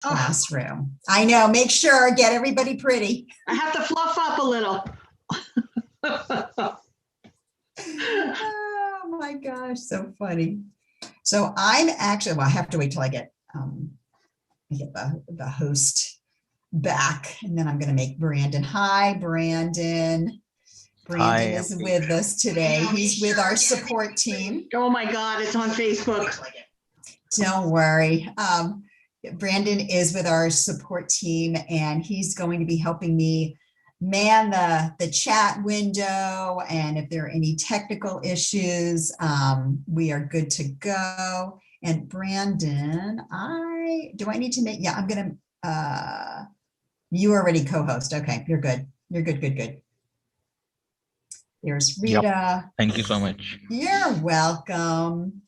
classroom. I know, make sure, get everybody pretty. I have to fluff up a little. Oh my gosh, so funny. So I'm actually, well, I have to wait till I get the host back, and then I'm going to make Brandon. Hi, Brandon. Brandon is with us today. He's with our support team. Oh my God, it's on Facebook. Don't worry. Brandon is with our support team, and he's going to be helping me man the chat window. And if there are any technical issues, we are good to go. And Brandon, do I need to make, yeah, I'm going to, you already co-host. Okay, you're good. You're good, good, good. There's Rita. Yep. Thank you so much. You're welcome.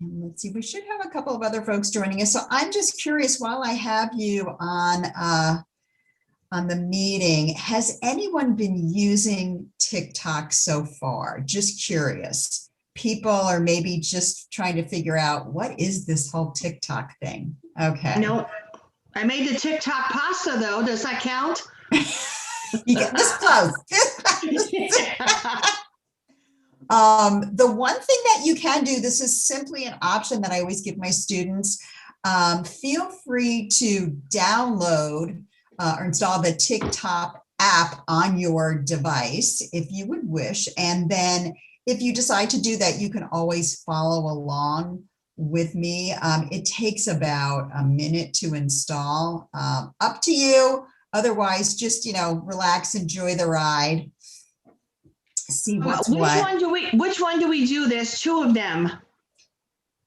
And let's see, we should have a couple of other folks joining us. So I'm just curious, while I have you on the meeting, has anyone been using TikTok so far? Just curious. People are maybe just trying to figure out, what is this whole TikTok thing? Okay. No, I made the TikTok pasta though. Does that count? You get this close. The one thing that you can do, this is simply an option that I always give my students. Feel free to download or install the TikTok app on your device if you would wish. And then if you decide to do that, you can always follow along with me. It takes about a minute to install. Up to you. Otherwise, just, relax, enjoy the ride. See what's which what. Which one do we do? There's two of them.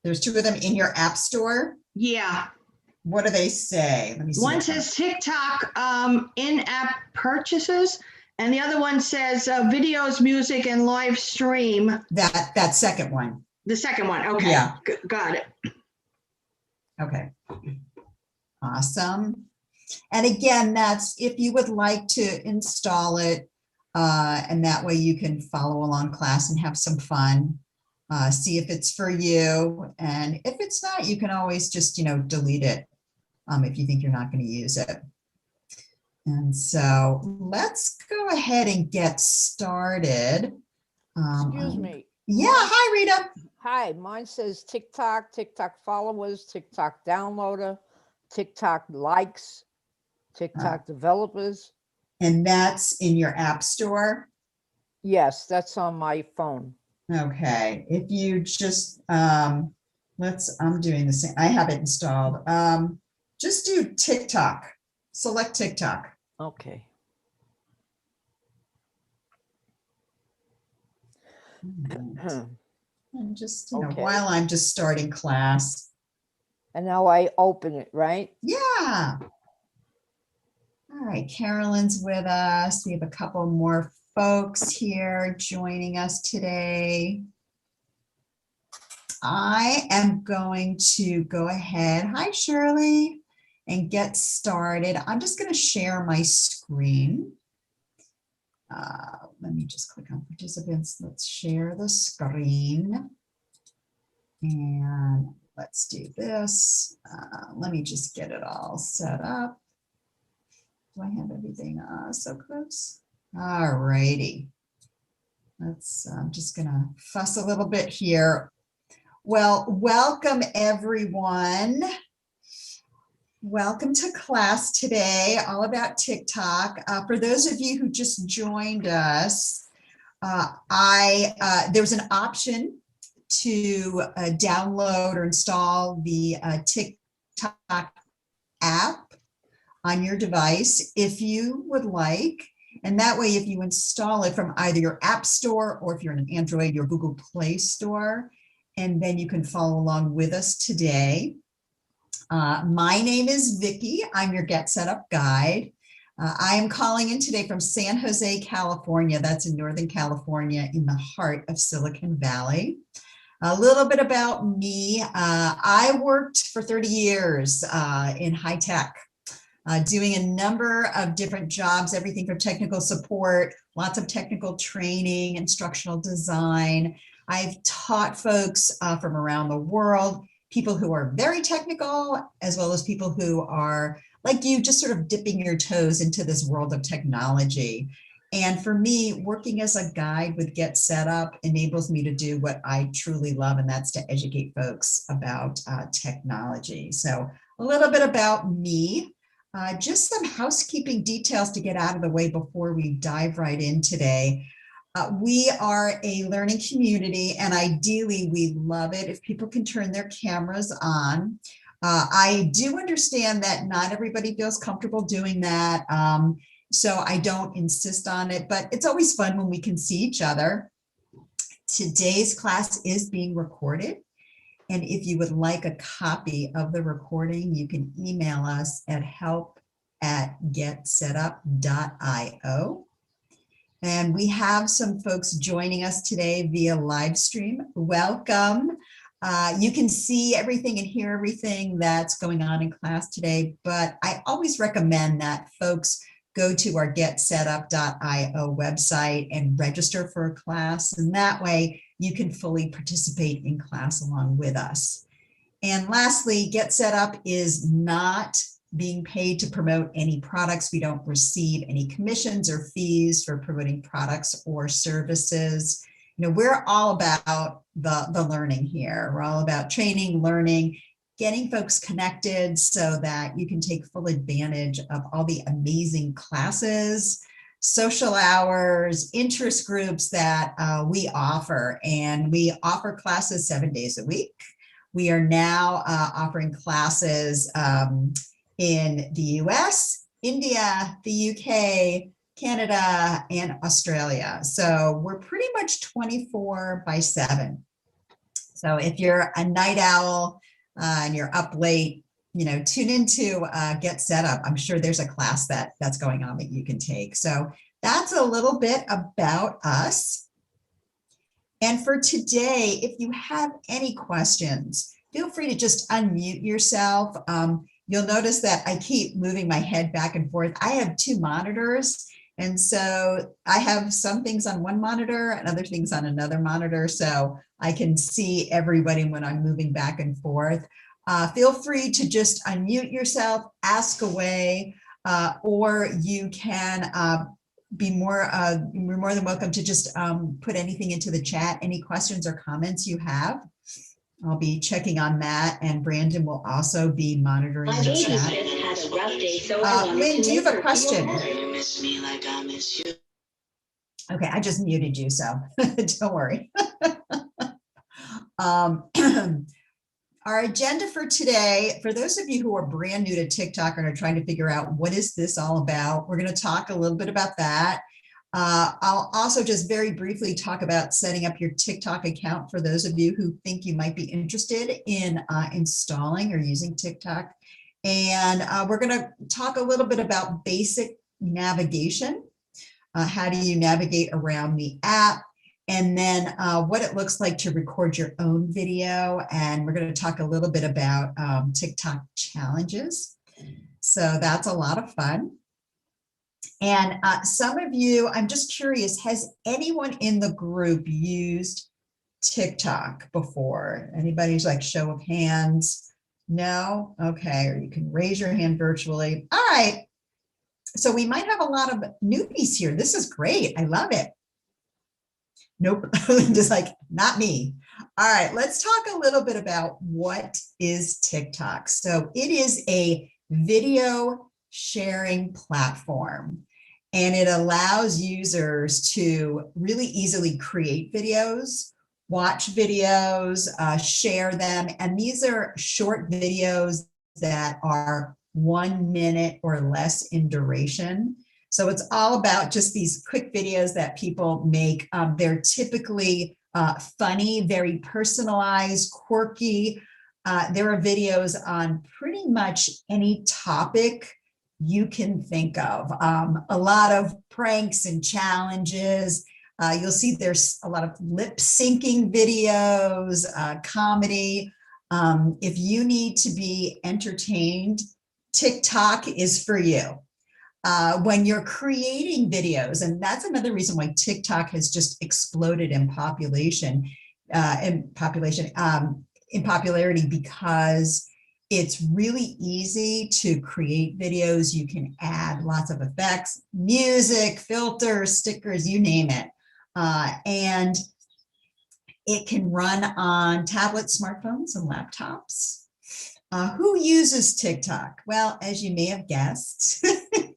There's two of them in your app store? Yeah. What do they say? Let me see. One says TikTok in-app purchases, and the other one says videos, music, and live stream. That second one. The second one. Okay. Yeah. Got it. Okay. Awesome. And again, that's if you would like to install it, and that way you can follow along class and have some fun. See if it's for you. And if it's not, you can always just, delete it if you think you're not going to use it. And so let's go ahead and get started. Excuse me. Yeah. Hi, Rita. Hi, mine says TikTok, TikTok followers, TikTok downloader, TikTok likes, TikTok developers. And that's in your app store? Yes, that's on my phone. Okay. If you just, I'm doing the same. I have it installed. Just do TikTok. Select TikTok. Okay. And just, Okay. while I'm just starting class. And now I open it, right? Yeah. All right, Carolyn's with us. We have a couple more folks here joining us today. I am going to go ahead, hi Shirley, and get started. I'm just going to share my screen. Let me just click on participants. Let's share the screen. And let's do this. Let me just get it all set up. Do I have everything so close? All righty. I'm just gonna fuss a little bit here. Well, welcome everyone. Welcome to class today, all about TikTok. For those of you who just joined us, there's an option to download or install the TikTok app on your device if you would like. And that way, if you install it from either your app store or if you're in an Android, your Google Play Store, and then you can follow along with us today. My name is Vicki. I'm your GetSetUp guide. I am calling in today from San Jose, California. That's in Northern California in the heart of Silicon Valley. A little bit about me. I worked for 30 years in high tech, doing a number of different jobs, everything from technical support, lots of technical training, instructional design. I've taught folks from around the world, people who are very technical, as well as people who are like you, just sort of dipping your toes into this world of technology. And for me, working as a guide with GetSetUp enables me to do what I truly love, and that's to educate folks about technology. So a little bit about me, just some housekeeping details to get out of the way before we dive right in today. We are a learning community, and ideally we love it if people can turn their cameras on. I do understand that not everybody feels comfortable doing that. So I don't insist on it, but it's always fun when we can see each other. Today's class is being recorded. And if you would like a copy of the recording, you can email us at help@getsetup.io. And we have some folks joining us today via live stream. Welcome. You can see everything and hear everything that's going on in class today, but I always recommend that folks go to our getsetup.io website and register for a class. And that way you can fully participate in class along with us. And lastly, GetSetUp is not being paid to promote any products. We don't receive any commissions or fees for promoting products or services. You know, we're all about the learning here. We're all about training, learning, getting folks connected so that you can take full advantage of all the amazing classes, social hours, interest groups that we offer. And we offer classes 7 days a week. We are now offering classes in the US, India, the UK, Canada, and Australia. So we're pretty much 24/7. So if you're a night owl and you're up late, you know, tune into GetSetUp. I'm sure there's a class that's going on that you can take. So that's a little bit about us. And for today, if you have any questions, feel free to just unmute yourself. You'll notice that I keep moving my head back and forth. I have 2 monitors. And so I have some things on one monitor and other things on another monitor. So I can see everybody when I'm moving back and forth. Feel free to just unmute yourself, ask away, or you can you're more than welcome to just put anything into the chat, any questions or comments you have. I'll be checking on that, and Brandon will also be monitoring the chat. Had a rough day, so Lynn, do you have a question? You miss me like I miss you. Okay, I just muted you, so don't worry. Our agenda for today, for those of you who are brand new to TikTok and are trying to figure out what is this all about, we're going to talk a little bit about that. I'll also just very briefly talk about setting up your TikTok account for those of you who think you might be interested in installing or using TikTok. And we're going to talk a little bit about basic navigation. How do you navigate around the app? And then what it looks like to record your own video. And we're going to talk a little bit about TikTok challenges. So that's a lot of fun. And some of you, I'm just curious, has anyone in the group used TikTok before? Anybody's like show of hands? No? Okay, or you can raise your hand virtually. All right. So we might have a lot of newbies here. This is great. I love it. Nope, just like, not me. All right, let's talk a little bit about what is TikTok. So it is a video sharing platform, and it allows users to really easily create videos, watch videos, share them. And these are short videos that are 1 minute or less in duration. So it's all about just these quick videos that people make. They're typically funny, very personalized, quirky. There are videos on pretty much any topic you can think of. A lot of pranks and challenges. You'll see there's a lot of lip syncing videos, comedy. If you need to be entertained, TikTok is for you. When you're creating videos, and that's another reason why TikTok has just exploded in population. in popularity because it's really easy to create videos. You can add lots of effects, music, filters, stickers, you name it. And it can run on tablets, smartphones, and laptops. Who uses TikTok? Well, as you may have guessed,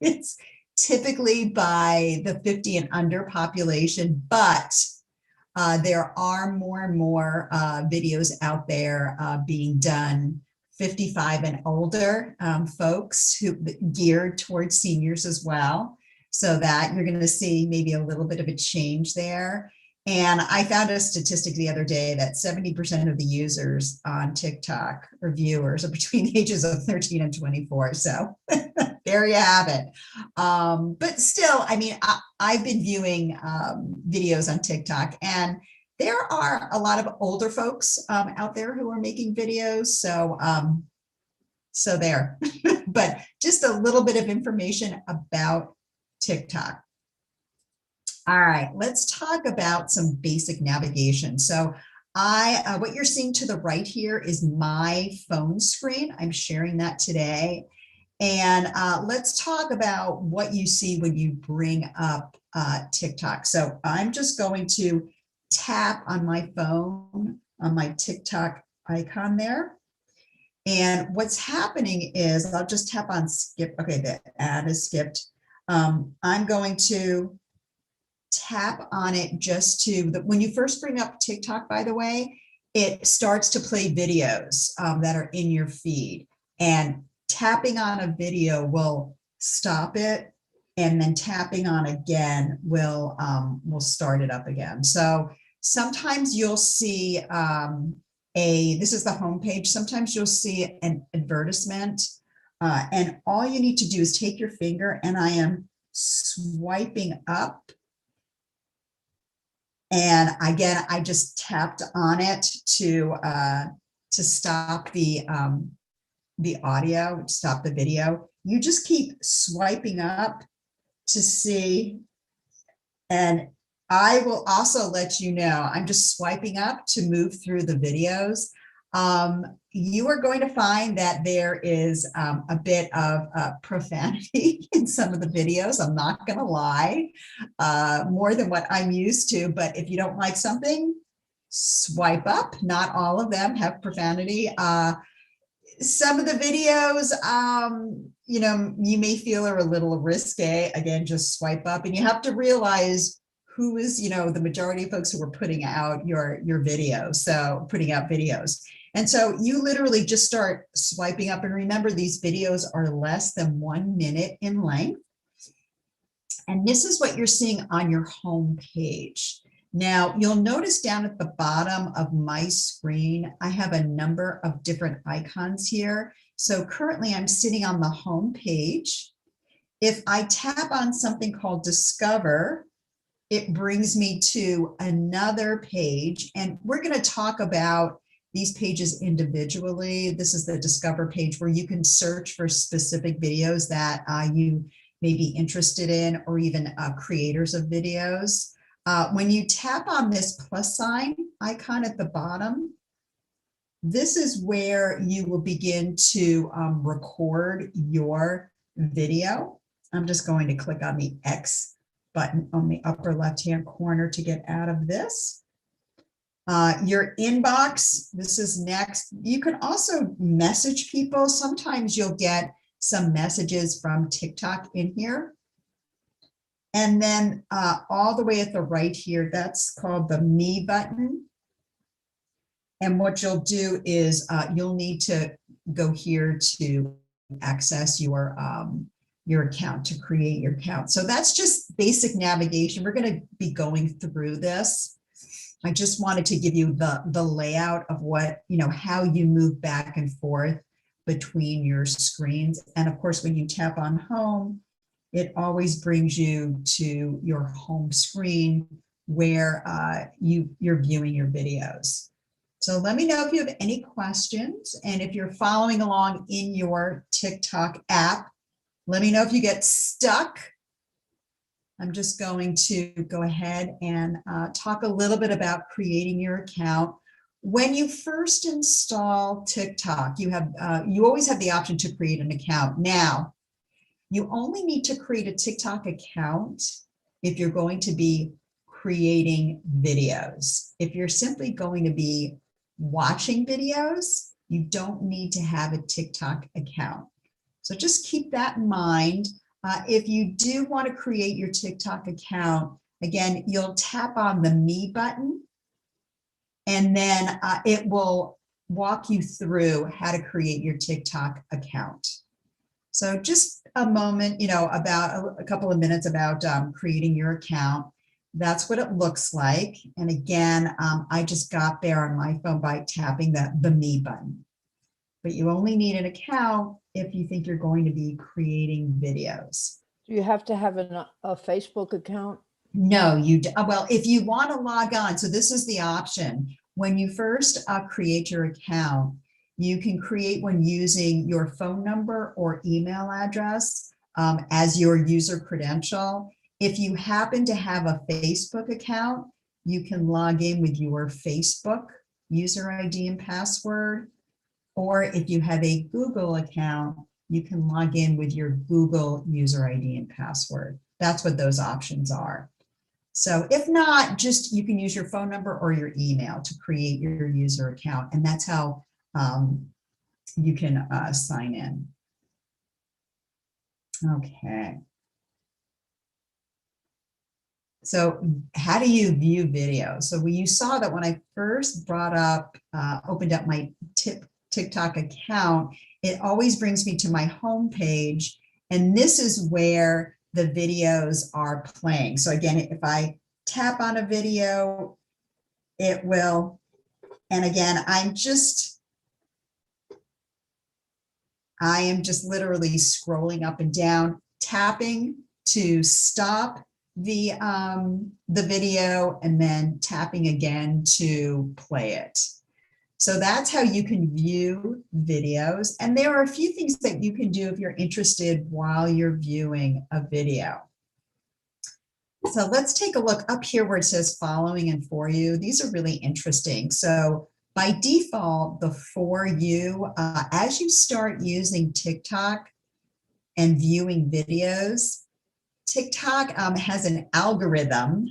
it's typically by the 50 and under population, but there are more and more videos out there being done 55 and older folks who geared towards seniors as well. So that you're going to see maybe a little bit of a change there. And I found a statistic the other day that 70% of the users on TikTok or viewers are between the ages of 13 and 24. So there you have it. But still, I mean, I've been viewing videos on TikTok, and there are a lot of older folks out there who are making videos. So, so there, but just a little bit of information about TikTok. All right, let's talk about some basic navigation. So what you're seeing to the right here is my phone screen. I'm sharing that today. And let's talk about what you see when you bring up TikTok. So I'm just going to tap on my phone on my TikTok icon there. And what's happening is I'll just tap on skip. Okay, the ad is skipped. I'm going to tap on it just to, when you first bring up TikTok, by the way, it starts to play videos that are in your feed, and tapping on a video will stop it, and then tapping on again will start it up again. So sometimes you'll see this is the home page. Sometimes you'll see an advertisement, and all you need to do is take your finger, and I am swiping up. And again, I just tapped on it to stop the audio, stop the video. You just keep swiping up to see, and I will also let you know, I'm just swiping up to move through the videos. You are going to find that there is a bit of profanity in some of the videos. I'm not going to lie, more than what I'm used to. But if you don't like something, swipe up. Not all of them have profanity. Some of the videos, you know, you may feel are a little risque. Again, just swipe up, and you have to realize who is, you know, the majority of folks who are putting out your videos. So putting out videos. And so you literally just start swiping up, and remember, these videos are less than 1 minute in length. And this is what you're seeing on your home page. Now, you'll notice down at the bottom of my screen, I have a number of different icons here. So currently I'm sitting on the home page. If I tap on something called Discover, it brings me to another page, and we're going to talk about these pages individually. This is the Discover page where you can search for specific videos that you may be interested in, or even creators of videos. When you tap on this plus sign icon at the bottom, this is where you will begin to record your video. I'm just going to click on the X button on the upper left-hand corner to get out of this. Your inbox, this is next. You can also message people. Sometimes you'll get some messages from TikTok in here. And then all the way at the right here, that's called the Me button. And what you'll do is you'll need to go here to access your account, to create your account. So that's just basic navigation. We're going to be going through this. I just wanted to give you the layout of what, you know, how you move back and forth between your screens. And of course, when you tap on home, it always brings you to your home screen where you're viewing your videos. So let me know if you have any questions, and if you're following along in your TikTok app, let me know if you get stuck. I'm just going to go ahead and talk a little bit about creating your account. When you first install TikTok, you always have the option to create an account. Now, you only need to create a TikTok account if you're going to be creating videos. If you're simply going to be watching videos, you don't need to have a TikTok account. So just keep that in mind. If you do want to create your TikTok account, again, you'll tap on the Me button, and then it will walk you through how to create your TikTok account. So just a moment, about a couple of minutes about creating your account. That's what it looks like. And again, I just got there on my phone by tapping the Me button. But you only need an account if you think you're going to be creating videos. Do you have to have a Facebook account? No, well, if you want to log on, so this is the option. When you first create your account, you can create one using your phone number or email address as your user credential. If you happen to have a Facebook account, you can log in with your Facebook user ID and password. Or if you have a Google account, you can log in with your Google user ID and password. That's what those options are. So if not, just you can use your phone number or your email to create your user account. And that's how you can sign in. Okay. So how do you view videos? So you saw that when I first opened up my TikTok account, it always brings me to my home page, and this is where the videos are playing. So again, if I tap on a video, it will, and again, I am just literally scrolling up and down, tapping to stop the video, and then tapping again to play it. So that's how you can view videos. And there are a few things that you can do if you're interested while you're viewing a video. So let's take a look up here where it says following and for you. These are really interesting. So by default, the for you, as you start using TikTok and viewing videos, TikTok has an algorithm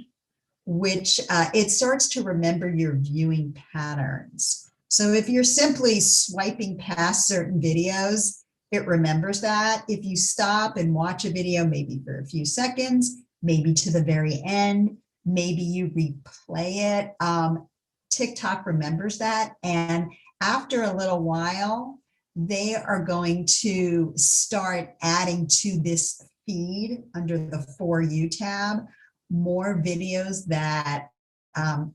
which it starts to remember your viewing patterns. So if you're simply swiping past certain videos, it remembers that. If you stop and watch a video, maybe for a few seconds, maybe to the very end, maybe you replay it, TikTok remembers that. And after a little while, they are going to start adding to this feed under the For You tab more videos that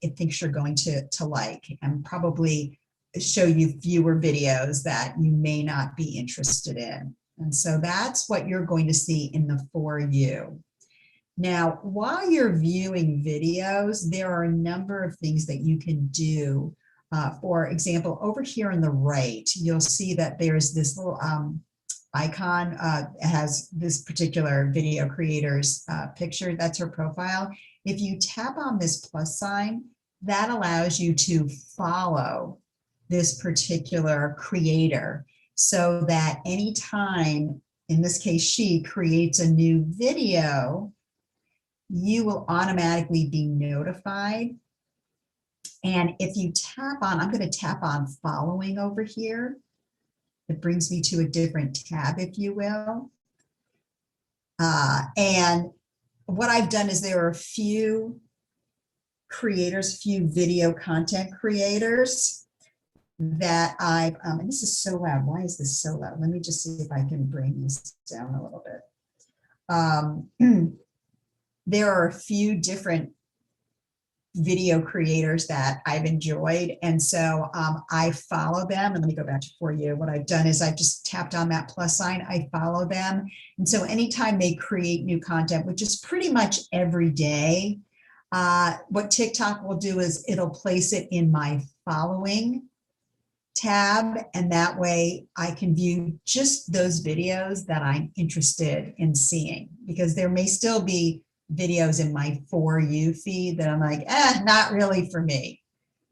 it thinks you're going to like, and probably show you fewer videos that you may not be interested in. And so that's what you're going to see in the For You. Now, while you're viewing videos, there are a number of things that you can do. For example, over here on the right, you'll see that there's this little icon. It has this particular video creator's picture. That's her profile. If you tap on this plus sign, that allows you to follow this particular creator, so that anytime, in this case, she creates a new video, you will automatically be notified. And if you tap on, I'm going to tap on following over here. It brings me to a different tab, if you will. And what I've done is there are a few creators, few video content creators that I've, and this is so loud. Why is this so loud? Let me just see if I can bring this down a little bit. There are a few different video creators that I've enjoyed. And so I follow them. And let me go back to For You. What I've done is I've just tapped on that plus sign. I follow them. And so anytime they create new content, which is pretty much every day, what TikTok will do is it'll place it in my following tab. And that way I can view just those videos that I'm interested in seeing, because there may still be videos in my For You feed that I'm like, not really for me.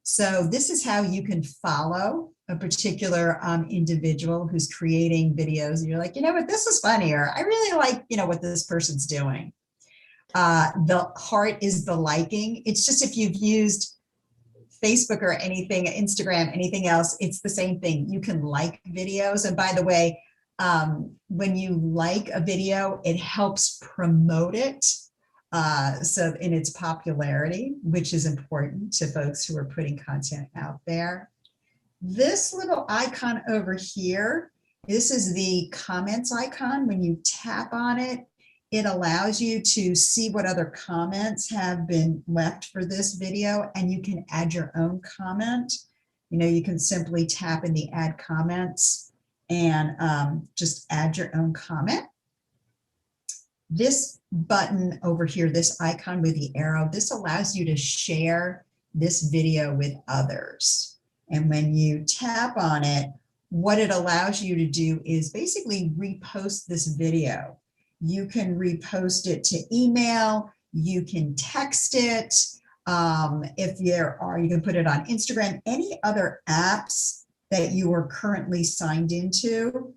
So this is how you can follow a particular individual who's creating videos. And you're like, you know what, this is funny, or I really like, you know, what this person's doing. The heart is the liking. It's just if you've used Facebook or anything, Instagram, anything else, it's the same thing. You can like videos. And by the way, when you like a video, it helps promote it. So in its popularity, which is important to folks who are putting content out there. This little icon over here, this is the comments icon. When you tap on it, it allows you to see what other comments have been left for this video, and you can add your own comment. You know, you can simply tap in the add comments and just add your own comment. This button over here, this icon with the arrow, this allows you to share this video with others. And when you tap on it, what it allows you to do is basically repost this video. You can repost it to email, you can text it. If there are, you can put it on Instagram, any other apps that you are currently signed into,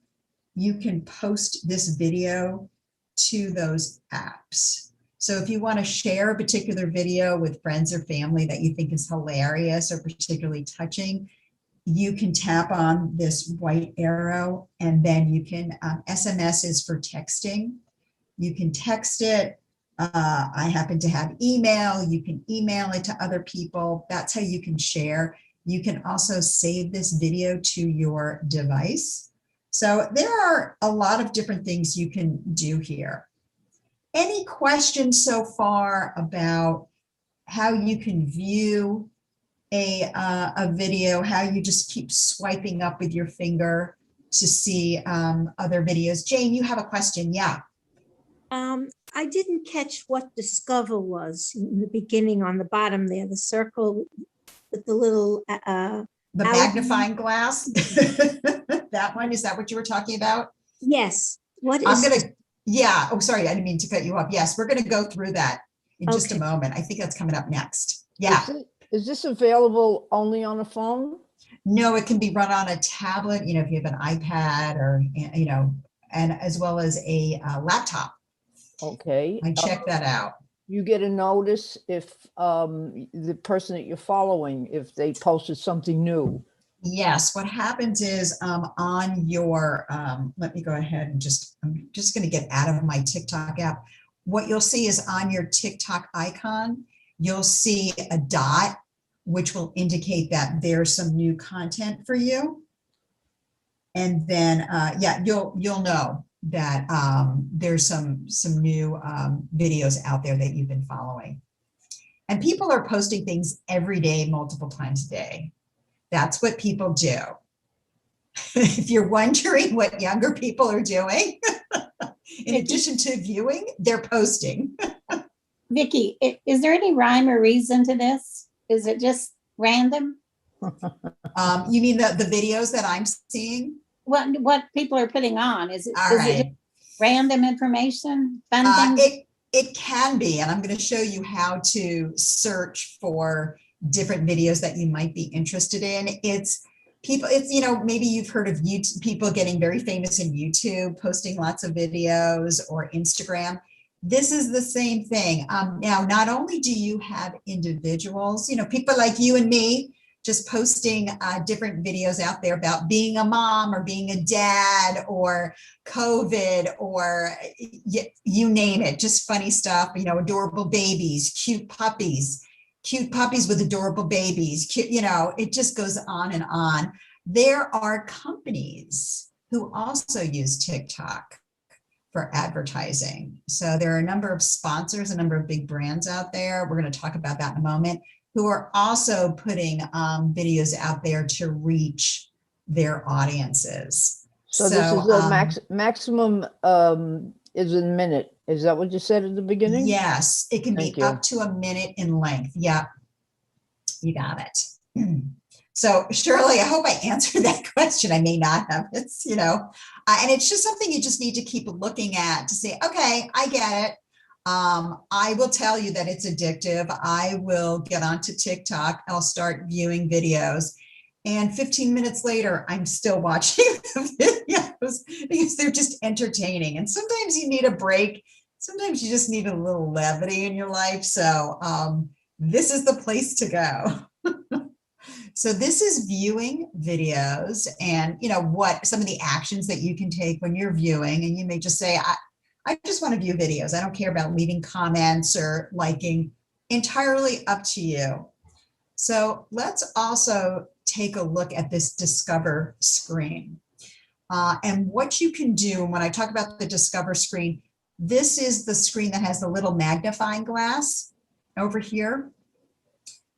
you can post this video to those apps. So if you want to share a particular video with friends or family that you think is hilarious or particularly touching, you can tap on this white arrow, and then you can, SMS is for texting. You can text it. I happen to have email. You can email it to other people. That's how you can share. You can also save this video to your device. So there are a lot of different things you can do here. Any questions so far about how you can view a video, how you just keep swiping up with your finger to see other videos? Jane, you have a question. Yeah. I didn't catch what Discover was in the beginning on the bottom there, the circle with the little The magnifying glass. That one, is that what you were talking about? yes. What is I'm gonna, yeah, oh, sorry, I didn't mean to cut you off. Yes, we're gonna go through that in just a Okay. moment. I think that's coming up next. Yeah, Is this available only on a phone? no, it can be run on a tablet, you know, if you have an iPad or, you know, and as well as a laptop. Okay. I checked that out. You get a notice if the person that you're following, if they posted something new. Yes, what happens is on your, let me go ahead and I'm just going to get out of my TikTok app. What you'll see is on your TikTok icon, you'll see a dot, which will indicate that there's some new content for you. And then, yeah, you'll know that there's some new videos out there that you've been following. And people are posting things every day, multiple times a day. That's what people do. If you're wondering what younger people are doing, in addition to viewing, they're posting. Vicki, is there any rhyme or reason to this? Is it just random? You mean the videos that I'm seeing? What people are putting on? Is it Right. just random information, fun things? It can be, and I'm going to show you how to search for different videos that you might be interested in. It's people, you know, maybe you've heard of YouTube, people getting very famous in YouTube, posting lots of videos, or Instagram. This is the same thing. Now, not only do you have individuals, you know, people like you and me, just posting different videos out there about being a mom or being a dad or COVID or you name it, just funny stuff, you know, adorable babies, cute puppies with adorable babies, cute, you know, it just goes on and on. There are companies who also use TikTok for advertising. So there are a number of sponsors, a number of big brands out there. We're going to talk about that in a moment, who are also putting videos out there to reach their audiences. So this is the maximum is a minute. Is that what you said at the beginning? Yes, it can be Thank you. up to a minute in length. Yeah, you got it. So Shirley, I hope I answered that question. I may not have. It's, you know, and it's just something you just need to keep looking at to say, okay, I get it. I will tell you that it's addictive. I will get onto TikTok. I'll start viewing videos. And 15 minutes later, I'm still watching the videos because they're just entertaining. And sometimes you need a break. Sometimes you just need a little levity in your life. So this is the place to go. So this is viewing videos and, you know, what some of the actions that you can take when you're viewing. And you may just say, I just want to view videos. I don't care about leaving comments or liking. Entirely up to you. So let's also take a look at this Discover screen. And what you can do when I talk about the Discover screen, this is the screen that has the little magnifying glass over here.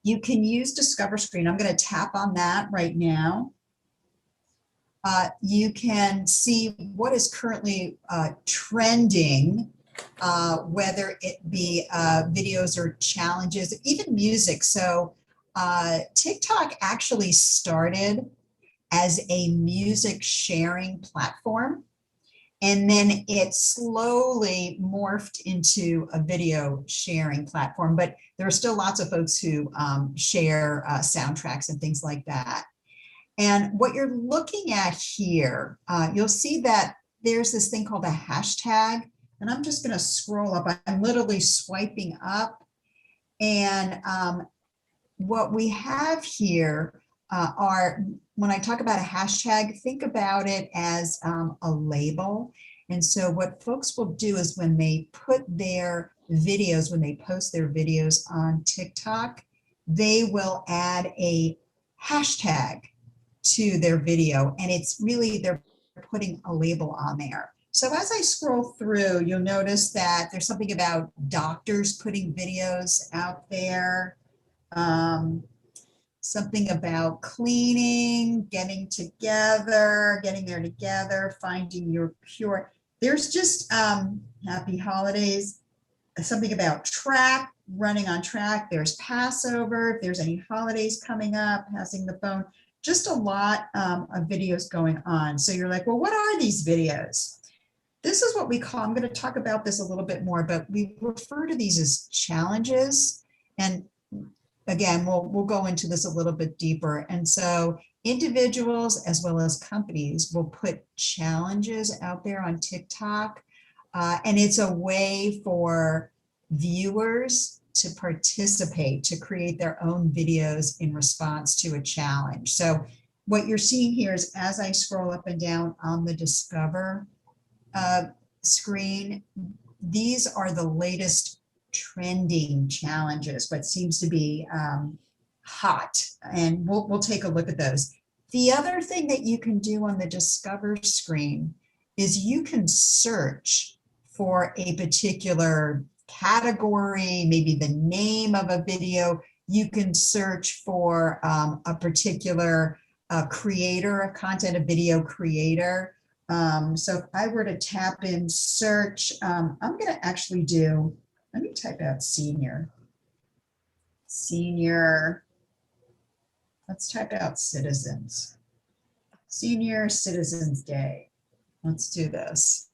You can use Discover screen. I'm going to tap on that right now. You can see what is currently trending, whether it be videos or challenges, even music. So TikTok actually started as a music sharing platform, and then it slowly morphed into a video sharing platform. But there are still lots of folks who share soundtracks and things like that. And what you're looking at here, you'll see that there's this thing called a hashtag. And I'm just going to scroll up. I'm literally swiping up. And what we have here are, when I talk about a hashtag, think about it as a label. And so what folks will do is when they put their videos, when they post their videos on TikTok, they will add a hashtag to their video. And it's really, they're putting a label on there. So as I scroll through, you'll notice that there's something about doctors putting videos out there. Something about cleaning, getting together, getting there together, finding your cure. There's just happy holidays, something about track, running on track. There's Passover, if there's any holidays coming up, passing the phone, just a lot of videos going on. So you're like, well, what are these videos? This is what we call, I'm going to talk about this a little bit more, but we refer to these as challenges. And again, we'll go into this a little bit deeper. And so individuals as well as companies will put challenges out there on TikTok. And it's a way for viewers to participate, to create their own videos in response to a challenge. So what you're seeing here is as I scroll up and down on the Discover screen, these are the latest trending challenges, what seems to be hot, and we'll take a look at those. The other thing that you can do on the Discover screen is you can search for a particular category, maybe the name of a video. You can search for a particular creator of content, a video creator. So if I were to tap in search, I'm going to actually do, let me type out senior. Let's type out citizens. Senior Citizens Day. Let's do this.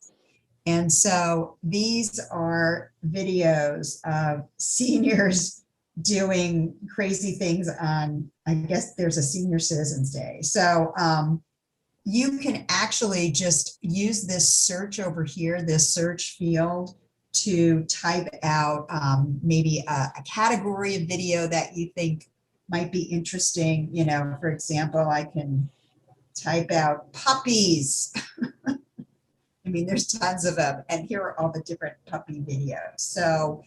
And so these are videos of seniors doing crazy things on, I guess there's a Senior Citizens Day. So you can actually just use this search over here, this search field, to type out maybe a category of video that you think might be interesting. You know, for example, I can type out puppies. I mean, there's tons of them, and here are all the different puppy videos. So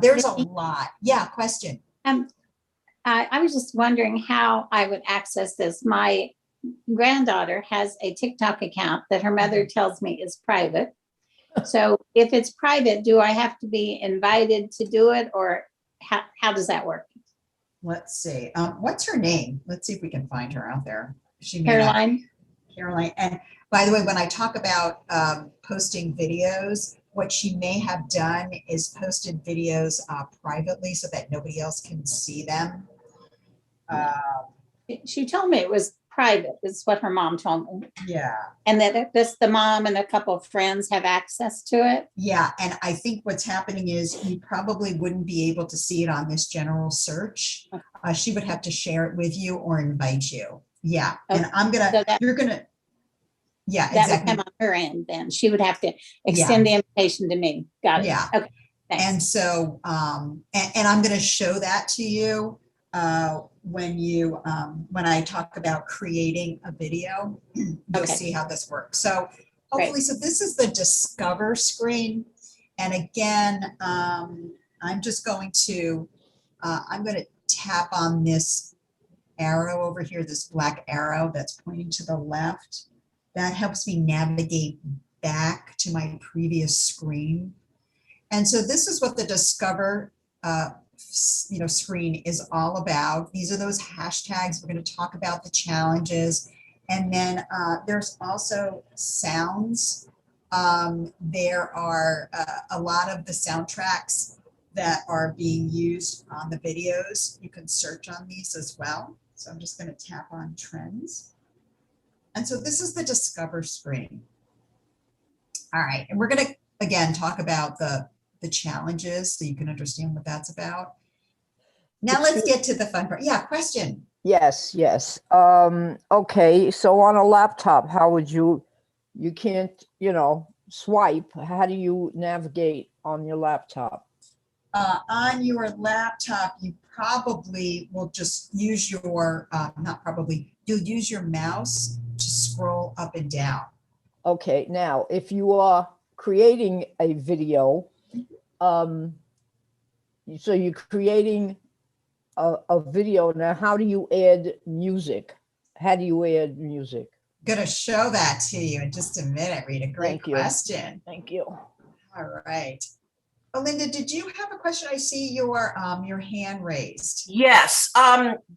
there's a lot. Yeah, question. I was just wondering how I would access this. My granddaughter has a TikTok account that her mother tells me is private. So if it's private, do I have to be invited to do it, or how does that work? Let's see. What's her name? Let's see if we can find her out there. She may not. Caroline. And by the way, when I talk about posting videos, what she may have done is posted videos privately so that nobody else can see them. She told me it was private, is what her mom told me. Yeah. And that just the mom and a couple of friends have access to it. Yeah, and I think what's happening is you probably wouldn't be able to see it on this general search. She would have to share it with you or invite you. Yeah, and I'm So gonna, that- you're gonna, yeah, That would exactly. come on her end then. She would have to extend the invitation to me. Got it. Yeah. Okay. Thanks. And so, and I'm gonna show that to you when I talk about creating a video. You'll Okay. see how this works. So hopefully, so this is the Discover screen. And again, I'm just going to, I'm going to tap on this arrow over here, this black arrow that's pointing to the left. That helps me navigate back to my previous screen. And so this is what the Discover screen is all about. These are those hashtags. We're going to talk about the challenges. And then there's also sounds. There are a lot of the soundtracks that are being used on the videos. You can search on these as well. So I'm just going to tap on trends. And so this is the Discover screen. All right. And we're going to, again, talk about the challenges so you can understand what that's about. Now let's get to the fun part. Yeah, question. Yes, yes. Okay, so on a laptop, how would you can't, swipe. How do you navigate on your laptop? On your laptop, you probably will just use your, not probably, you'll use your mouse to scroll up and down. Okay, now if you are creating a video, so you're creating a video. Now, how do you add music? How do you add music? Gonna show that to you in just a minute, Rita. Great Thank you. question. Thank you. All right. Belinda, did you have a question? I see your hand raised. Yes.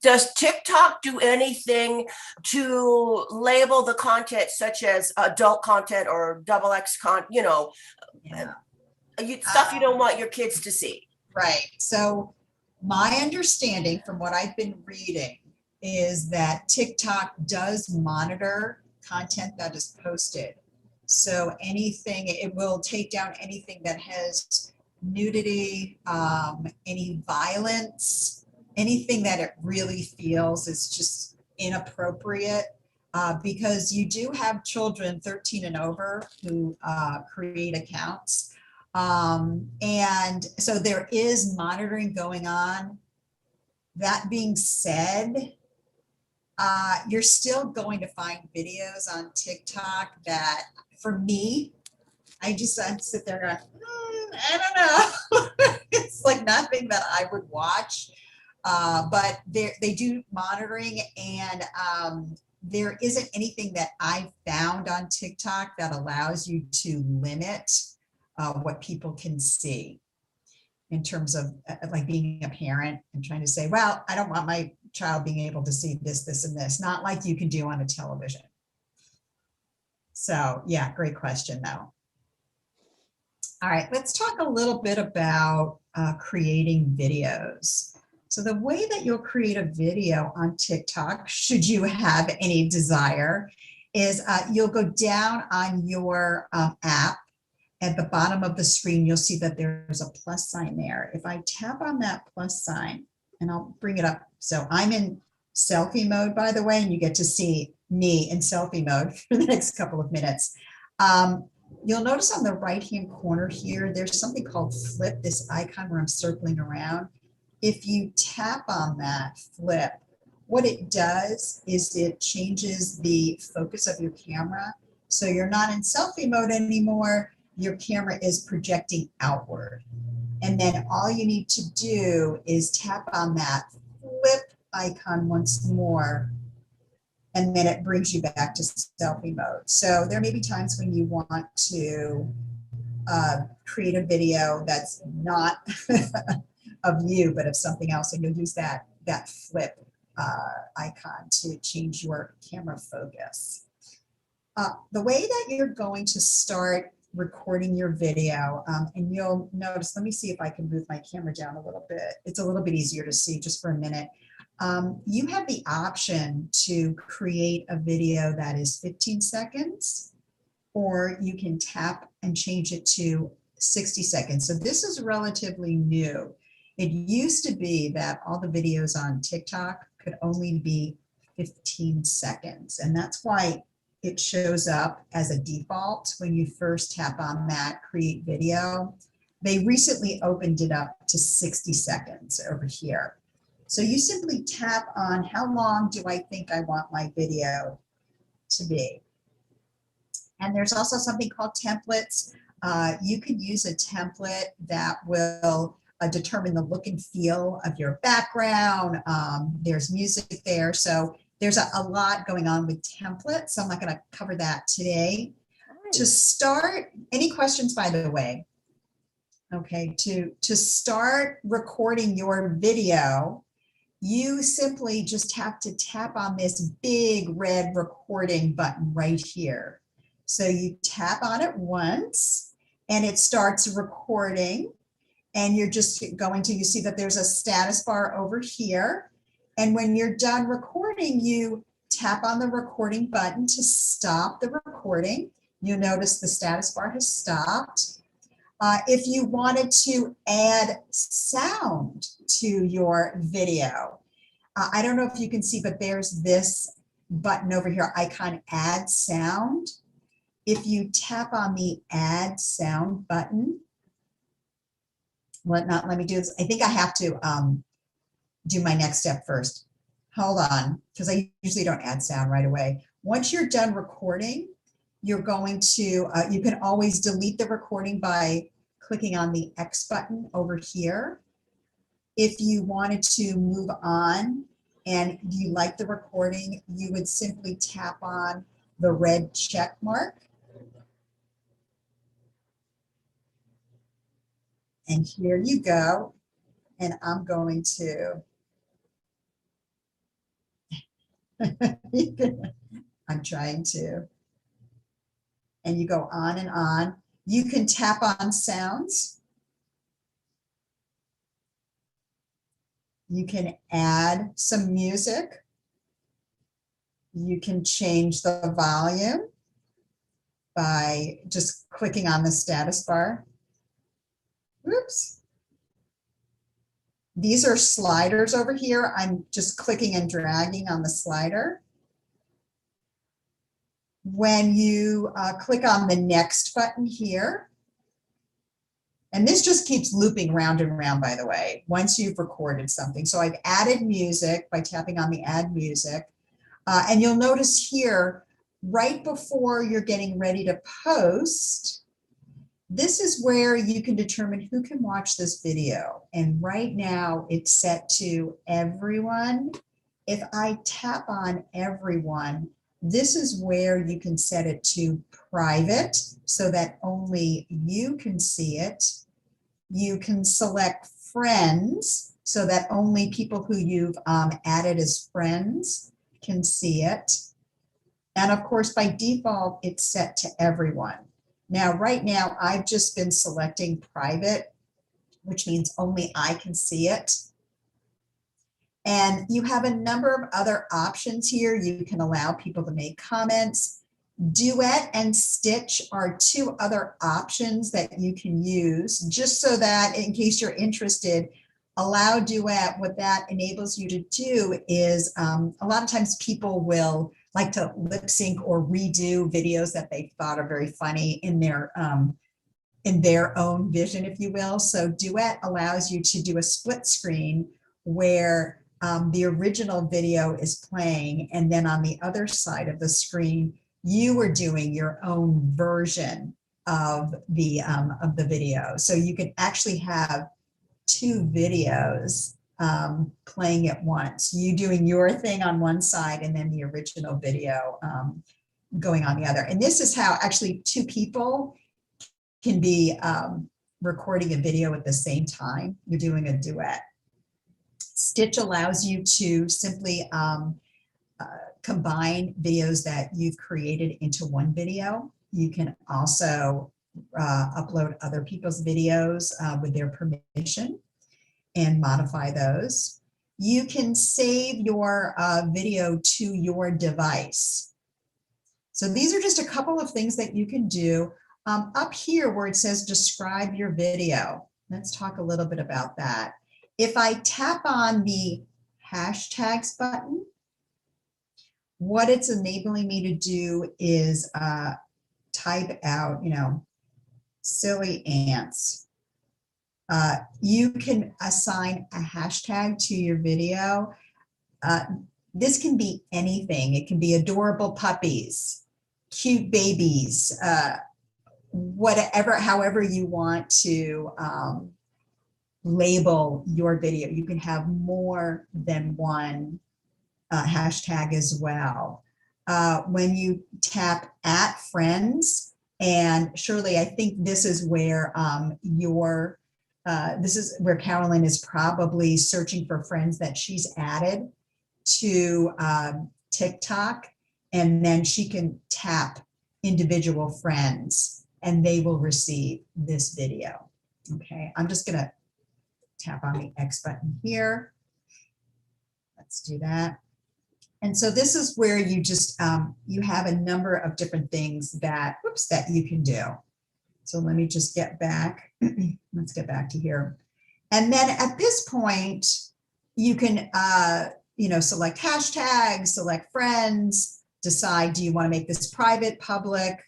Does TikTok do anything to label the content such as adult content or XX content, Yeah. stuff you don't want your kids to see? Right. So my understanding from what I've been reading is that TikTok does monitor content that is posted. So anything, it will take down anything that has nudity, any violence, anything that it really feels is just inappropriate, because you do have children 13 and over who create accounts. And so there is monitoring going on. That being said, you're still going to find videos on TikTok that, for me, I'd sit there going, I don't know. It's like nothing that I would watch, but they do monitoring, and there isn't anything that I found on TikTok that allows you to limit what people can see in terms of like being a parent and trying to say, well, I don't want my child being able to see this, this, and this, not like you can do on a television. So yeah, great question though. All right, let's talk a little bit about creating videos. So the way that you'll create a video on TikTok, should you have any desire, is you'll go down on your app. At the bottom of the screen, you'll see that there's a plus sign there. If I tap on that plus sign, and I'll bring it up. So I'm in selfie mode, by the way, and you get to see me in selfie mode for the next couple of minutes. You'll notice on the right-hand corner here, there's something called flip, this icon where I'm circling around. If you tap on that flip, what it does is it changes the focus of your camera. So you're not in selfie mode anymore. Your camera is projecting outward. And then all you need to do is tap on that flip icon once more, and then it brings you back to selfie mode. So there may be times when you want to create a video that's not of you, but of something else, and you'll use that flip icon to change your camera focus. The way that you're going to start recording your video, and you'll notice, let me see if I can move my camera down a little bit. It's a little bit easier to see just for a minute. you have the option to create a video that is 15 seconds, or you can tap and change it to 60 seconds. So this is relatively new. It used to be that all the videos on TikTok could only be 15 seconds. And that's why it shows up as a default when you first tap on that create video. They recently opened it up to 60 seconds over here. So you simply tap on how long do I think I want my video to be. And there's also something called templates. You can use a template that will determine the look and feel of your background. There's music there. So there's a lot going on with templates. So I'm not going to cover that today. To start, any questions, by the way? Okay, to start recording your video, you simply just have to tap on this big red recording button right here. So you tap on it once and it starts recording, and you're just going to, you see that there's a status bar over here. And when you're done recording, you tap on the recording button to stop the recording. You'll notice the status bar has stopped. If you wanted to add sound to your video, I don't know if you can see, but there's this button over here, icon add sound. If you tap on the add sound button, let me do this. I think I have to do my next step first. Hold on, because I usually don't add sound right away. Once you're done recording, you're going to, you can always delete the recording by clicking on the X button over here. If you wanted to move on and you like the recording, you would simply tap on the red check mark. And here you go. And I'm going to, I'm trying to, and you go on and on. You can tap on sounds. You can add some music. You can change the volume by just clicking on the status bar. Oops. These are sliders over here. I'm just clicking and dragging on the slider. When you click on the next button here, and this just keeps looping round and round, by the way, once you've recorded something. So I've added music by tapping on the add music. And you'll notice here, right before you're getting ready to post, this is where you can determine who can watch this video. And right now it's set to everyone. If I tap on everyone, this is where you can set it to private so that only you can see it. You can select friends so that only people who you've added as friends can see it. And of course, by default, it's set to everyone. Now, right now, I've just been selecting private, which means only I can see it. And you have a number of other options here. You can allow people to make comments. Duet and Stitch are two other options that you can use, just so that in case you're interested, allow Duet. What that enables you to do is a lot of times people will like to lip sync or redo videos that they thought are very funny in their own vision, if you will. So Duet allows you to do a split screen where the original video is playing, and then on the other side of the screen, you are doing your own version of the video. So you can actually have two videos playing at once. You doing your thing on one side and then the original video going on the other. And this is how actually two people can be recording a video at the same time. You're doing a duet. Stitch allows you to simply combine videos that you've created into one video. You can also upload other people's videos with their permission and modify those. you can save your video to your device. So these are just a couple of things that you can do. Up here where it says describe your video, let's talk a little bit about that. If I tap on the hashtags button, what it's enabling me to do is type out, silly ants. You can assign a hashtag to your video. This can be anything. It can be adorable puppies, cute babies, whatever, however you want to label your video. You can have more than one hashtag as well. When you tap at friends, and Shirley, I think this is where this is where Carolyn is probably searching for friends that she's added to TikTok, and then she can tap individual friends and they will receive this video. Okay, I'm just gonna tap on the X button here. Let's do that. And so this is where you just, you have a number of different things that, that you can do. So let me just get back. Let's get back to here. And then at this point, you can, select hashtags, select friends, decide, do you want to make this private, public?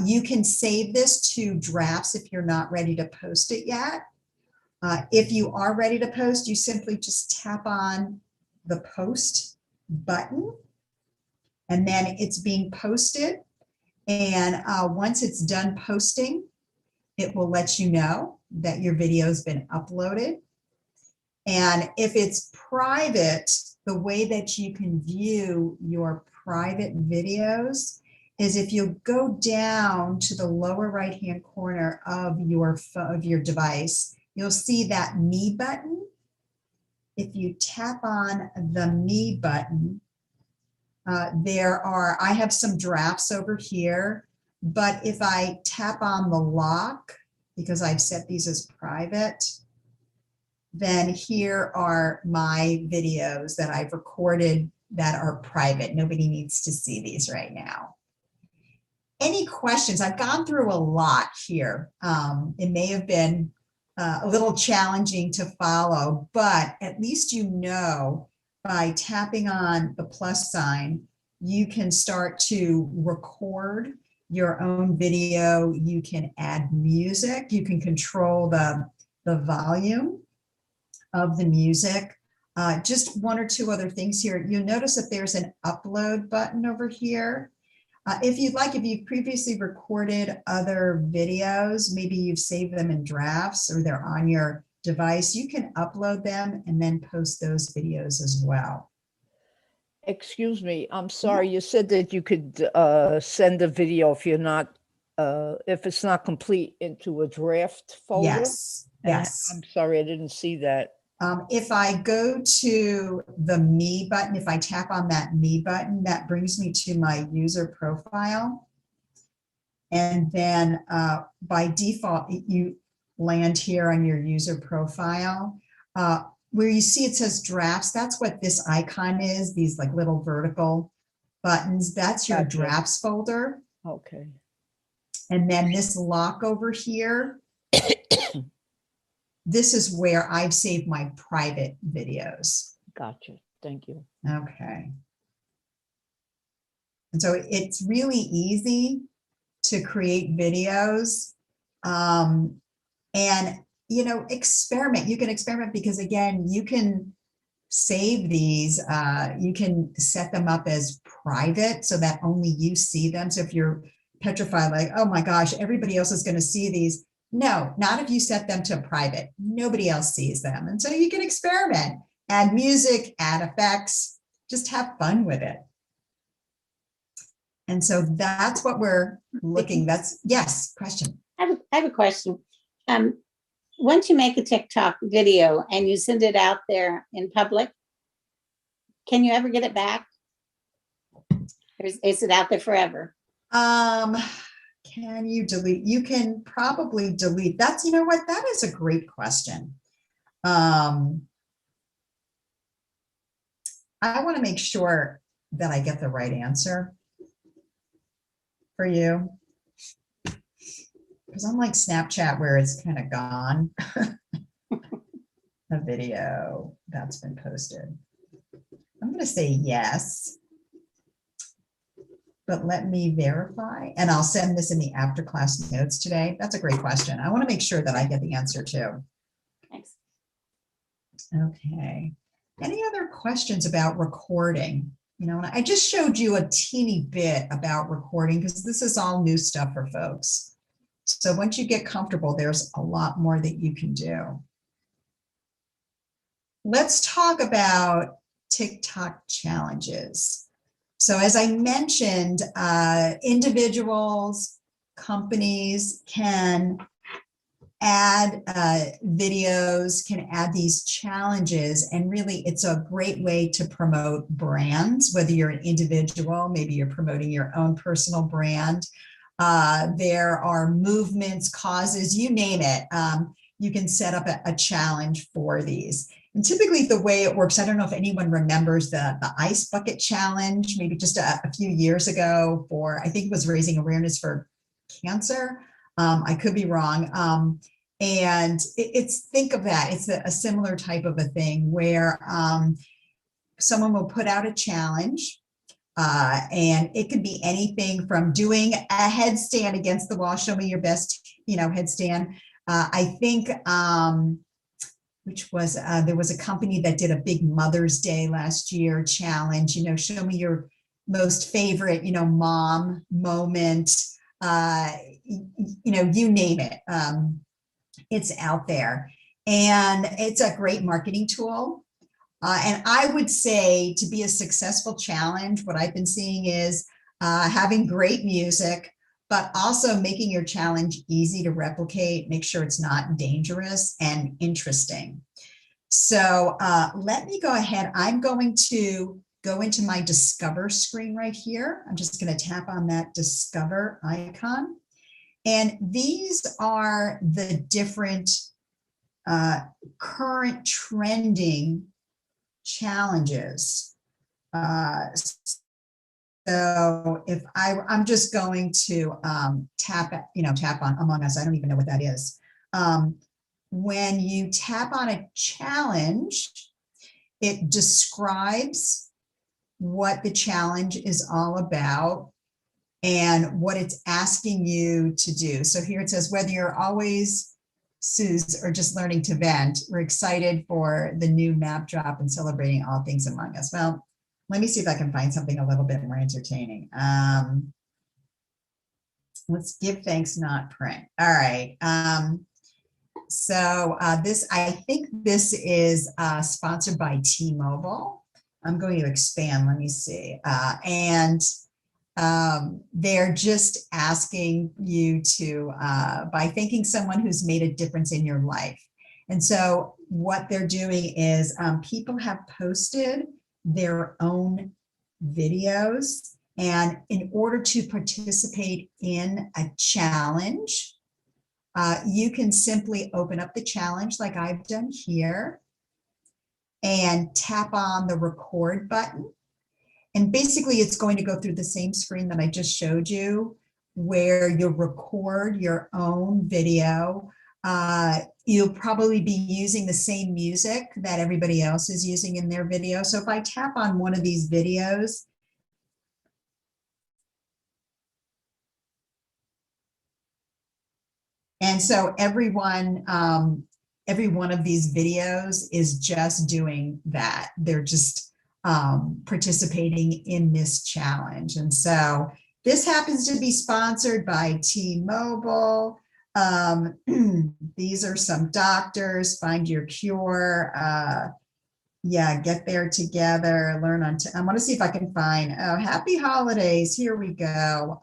You can save this to drafts if you're not ready to post it yet. If you are ready to post, you simply just tap on the post button, and then it's being posted. And once it's done posting, it will let you know that your video has been uploaded. And if it's private, the way that you can view your private videos is if you go down to the lower right-hand corner of your device, you'll see that Me button. If you tap on the Me button, I have some drafts over here, but if I tap on the lock, because I've set these as private, then here are my videos that I've recorded that are private. Nobody needs to see these right now. Any questions? I've gone through a lot here. It may have been a little challenging to follow, but at least by tapping on the plus sign, you can start to record your own video. You can add music. You can control the volume of the music. Just one or two other things here. You'll notice that there's an upload button over here. If you'd like, if you've previously recorded other videos, maybe you've saved them in drafts or they're on your device, you can upload them and then post those videos as well. Excuse me, I'm sorry, you said that you could send a video if it's not complete into a draft folder? Yes, yes. I'm sorry, I didn't see that. If I go to the Me button, if I tap on that Me button, that brings me to my user profile. And then by default, you land here on your user profile. Where you see it says drafts, that's what this icon is, these like little vertical buttons. That's your Gotcha. drafts folder. Okay. And then this lock over here, this is where I've saved my private videos. Gotcha. Thank you. Okay. And so it's really easy to create videos. And, experiment. You can experiment because, again, you can save these. You can set them up as private so that only you see them. So if you're petrified, like, oh my gosh, everybody else is going to see these. No, not if you set them to private. Nobody else sees them. And so you can experiment, add music, add effects, just have fun with it. And so that's what we're looking. Yes, question. I have a question. Once you make a TikTok video and you send it out there in public, can you ever get it back? Or is it out there forever? Can you delete? You can probably delete. That is a great question. I want to make sure that I get the right answer for you. Because unlike Snapchat, where it's kind of gone, a video that's been posted. I'm going to say yes, but let me verify, and I'll send this in the after class notes today. That's a great question. I want to make sure that I get the answer too. Thanks. Okay. Any other questions about recording? You know, and I just showed you a teeny bit about recording because this is all new stuff for folks. So once you get comfortable, there's a lot more that you can do. Let's talk about TikTok challenges. So as I mentioned, individuals, companies can add videos, can add these challenges, and really it's a great way to promote brands, whether you're an individual, maybe you're promoting your own personal brand. There are movements, causes, you name it. You can set up a challenge for these. And typically the way it works, I don't know if anyone remembers the ice bucket challenge, maybe just a few years ago for, I think it was raising awareness for cancer. I could be wrong. And think of that, it's a similar type of a thing where someone will put out a challenge and it could be anything from doing a headstand against the wall, show me your best, headstand. I think, there was a company that did a big Mother's Day last year challenge, show me your most favorite, mom moment, you name it. It's out there and it's a great marketing tool. And I would say to be a successful challenge, what I've been seeing is having great music, but also making your challenge easy to replicate, make sure it's not dangerous and interesting. So let me go ahead. I'm going to go into my Discover screen right here. I'm just going to tap on that Discover icon. And these are the different current trending challenges. So if I'm just going to tap on Among Us. I don't even know what that is. When you tap on a challenge, it describes what the challenge is all about and what it's asking you to do. So here it says, whether you're always Suze or just learning to vent, we're excited for the new map drop and celebrating all things Among Us. Well, let me see if I can find something a little bit more entertaining. Let's give thanks, not print. All right. So I think this is sponsored by T-Mobile. I'm going to expand, let me see. They're just asking you to, by thanking someone who's made a difference in your life. And so what they're doing is people have posted their own videos. And in order to participate in a challenge, you can simply open up the challenge like I've done here and tap on the record button. And basically it's going to go through the same screen that I just showed you where you'll record your own video. You'll probably be using the same music that everybody else is using in their video. So if I tap on one of these videos, and so every one of these videos is just doing that. They're just participating in this challenge. And so this happens to be sponsored by T-Mobile. These are some doctors, find your cure. Yeah, get there together, learn on. I want to see if I can find, happy holidays. Here we go.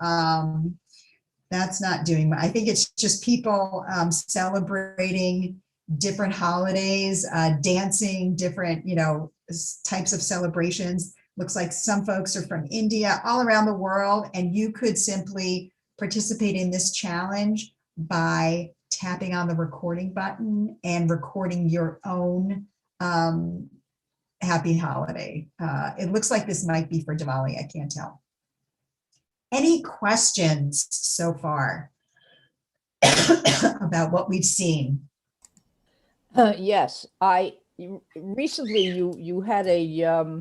That's not doing, I think it's just people celebrating different holidays, dancing, different, types of celebrations. Looks like some folks are from India, all around the world, and you could simply participate in this challenge by tapping on the recording button and recording your own happy holiday. It looks like this might be for Diwali. I can't tell. Any questions so far about what we've seen? Yes, recently you had a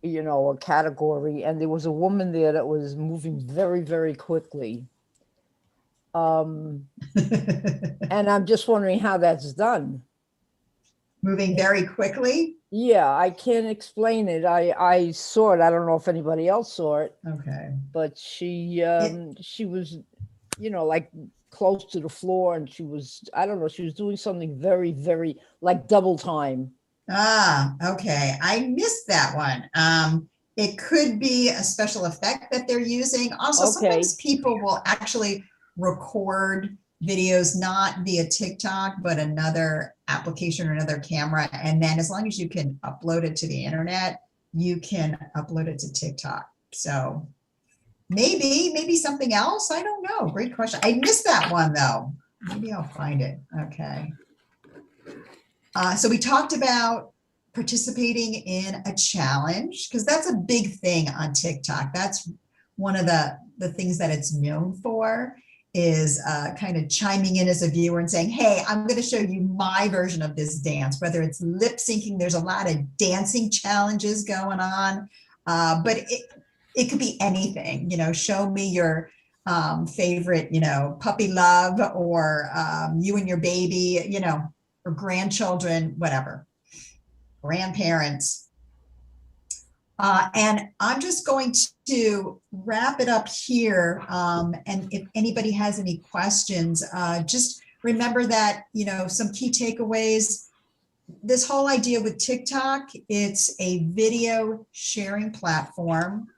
a category, and there was a woman there that was moving very, very quickly. And I'm just wondering how that's done. Moving very quickly. Yeah, I can't explain it. I saw it. I don't know if anybody else saw it, Okay. but she was, like close to the floor, and she was, I don't know, she was doing something very, very like double time. Ah, okay. I missed that one. It could be a special effect that they're using. Also, Okay. sometimes people will actually record videos not via TikTok, but another application or another camera. And then as long as you can upload it to the internet, you can upload it to TikTok. So maybe something else. I don't know. Great question. I missed that one though. Maybe I'll find it. Okay. So we talked about participating in a challenge, because that's a big thing on TikTok. That's one of the things that it's known for, is kind of chiming in as a viewer and saying, hey, I'm going to show you my version of this dance, whether it's lip syncing. There's a lot of dancing challenges going on, but it could be anything. Show me your favorite, puppy love, or you and your baby, or grandchildren, whatever, grandparents. And I'm just going to wrap it up here. And if anybody has any questions, just remember that, some key takeaways. This whole idea with TikTok, it's a video sharing platform.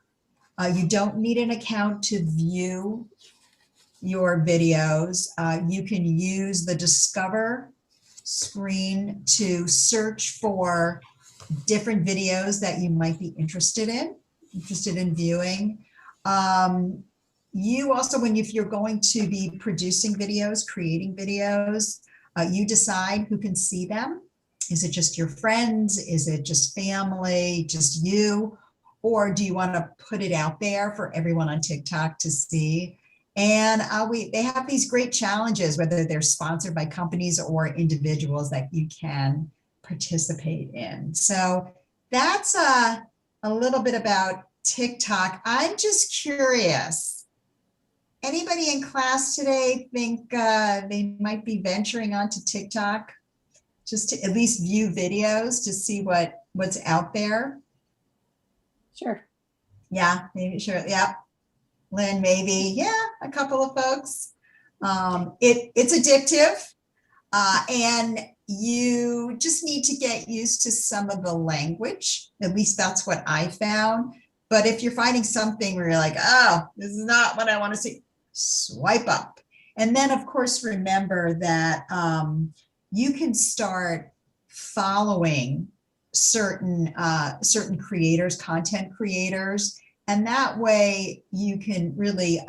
You don't need an account to view your videos. You can use the Discover screen to search for different videos that you might be interested in viewing. You also, if you're going to be producing videos, creating videos, you decide who can see them. Is it just your friends? Is it just family, just you? Or do you want to put it out there for everyone on TikTok to see? And they have these great challenges, whether they're sponsored by companies or individuals, that you can participate in. So that's a little bit about TikTok. I'm just curious, anybody in class today think they might be venturing onto TikTok just to at least view videos to see what's out there? Sure. Yeah, maybe, sure. Yeah. Lynn, maybe. Yeah, a couple of folks. It's addictive, and you just need to get used to some of the language. At least that's what I found. But if you're finding something where you're like, oh, this is not what I want to see, swipe up. And then, of course, remember that you can start following certain creators, content creators, and that way you can really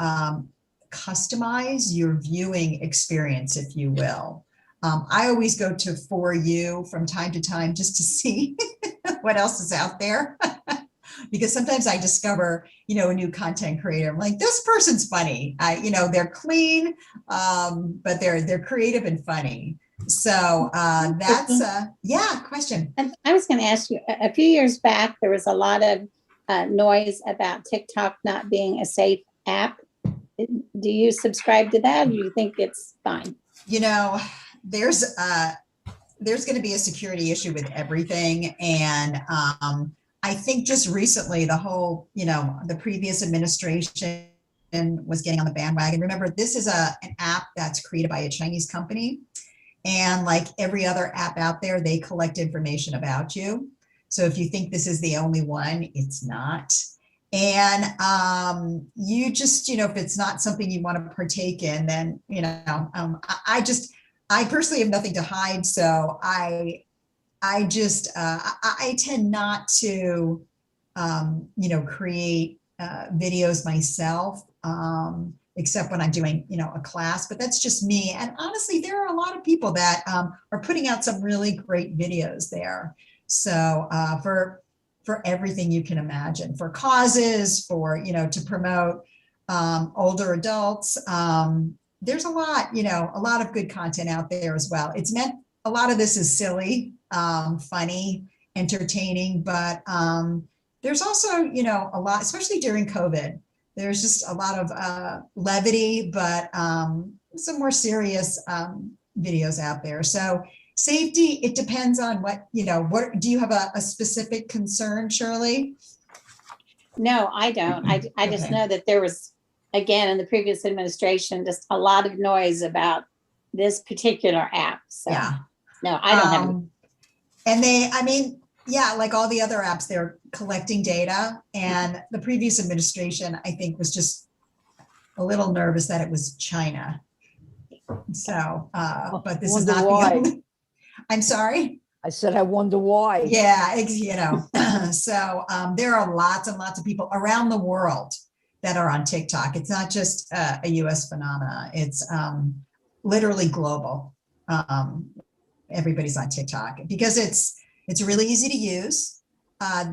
customize your viewing experience, if you will. I always go to For You from time to time just to see what else is out there. Because sometimes I discover, a new content creator. I'm like, this person's funny. They're clean, but they're creative and funny. So that's question. And I was going to ask you, a few years back, there was a lot of noise about TikTok not being a safe app. Do you subscribe to that, or do you think it's fine? There's going to be a security issue with everything. And I think just recently the whole, the previous administration was getting on the bandwagon. Remember, this is an app that's created by a Chinese company. And like every other app out there, they collect information about you. So if you think this is the only one, it's not. And you just, if it's not something you want to partake in, then, I personally have nothing to hide. So I tend not to, create videos myself, except when I'm doing, a class, but that's just me. And honestly, there are a lot of people that are putting out some really great videos there. So for everything you can imagine, for causes, for, to promote older adults. There's a lot of good content out there as well. It's meant, a lot of this is silly, funny, entertaining, but there's also, a lot, especially during COVID, there's just a lot of levity, but some more serious videos out there. So safety, it depends on what do you have a specific concern, Shirley? No, I don't. I just Okay. know that there was, again, in the previous administration, just a lot of noise about this particular app. So Yeah. no, I don't have. And yeah, like all the other apps, they're collecting data. And the previous administration, I think, was just a little nervous that it was China. So, but this is Wonder not why. the only. I'm sorry. I said, I wonder why. Yeah, so there are lots and lots of people around the world that are on TikTok. It's not just a US phenomena. It's literally global. Everybody's on TikTok because it's really easy to use.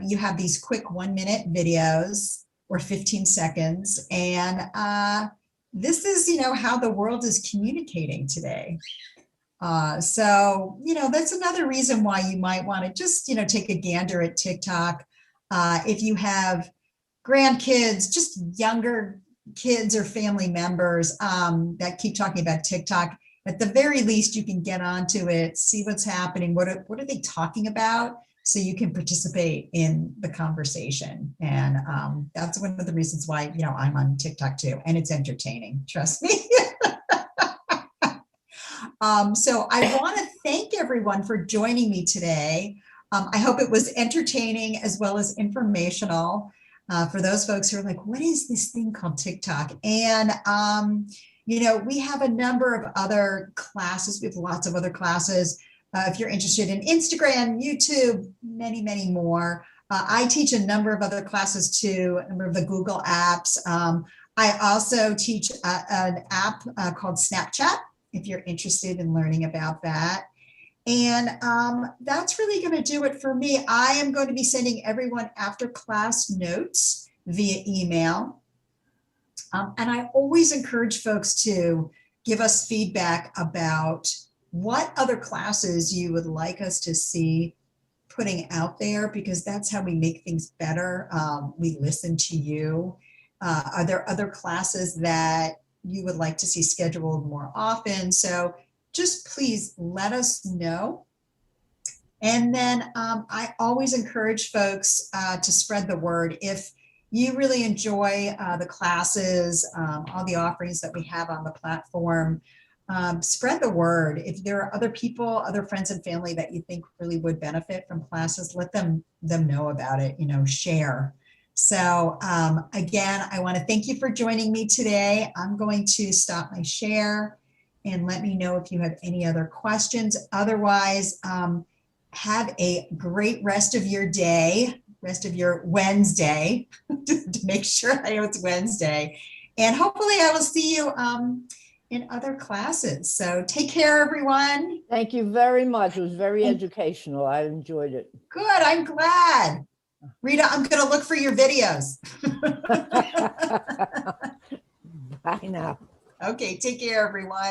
You have these quick 1-minute videos or 15 seconds. And this is, how the world is communicating today. So, that's another reason why you might want to just, take a gander at TikTok. If you have grandkids, just younger kids or family members that keep talking about TikTok, at the very least, you can get onto it, see what's happening. What are they talking about? So you can participate in the conversation. And that's one of the reasons why, I'm on TikTok too. And it's entertaining, trust me. So I want to thank everyone for joining me today. I hope it was entertaining as well as informational for those folks who are like, what is this thing called TikTok? And, we have a number of other classes. We have lots of other classes. If you're interested in Instagram, YouTube, many, many more. I teach a number of other classes too, a number of the Google apps. I also teach an app called Snapchat, if you're interested in learning about that. And that's really going to do it for me. I am going to be sending everyone after class notes via email. And I always encourage folks to give us feedback about what other classes you would like us to see putting out there, because that's how we make things better. We listen to you. Are there other classes that you would like to see scheduled more often? So just please let us know. And then I always encourage folks to spread the word. If you really enjoy the classes, all the offerings that we have on the platform, spread the word. If there are other people, other friends and family that you think really would benefit from classes, let them know about it, share. So again, I want to thank you for joining me today. I'm going to stop my share and let me know if you have any other questions. Otherwise, have a great rest of your day, rest of your Wednesday, to make sure I know it's Wednesday. And hopefully I will see you in other classes. So take care, everyone. Thank you very much. It was very educational. I enjoyed it. Good, I'm glad. Rita, I'm going to look for your videos. Bye now. Okay, take care, everyone.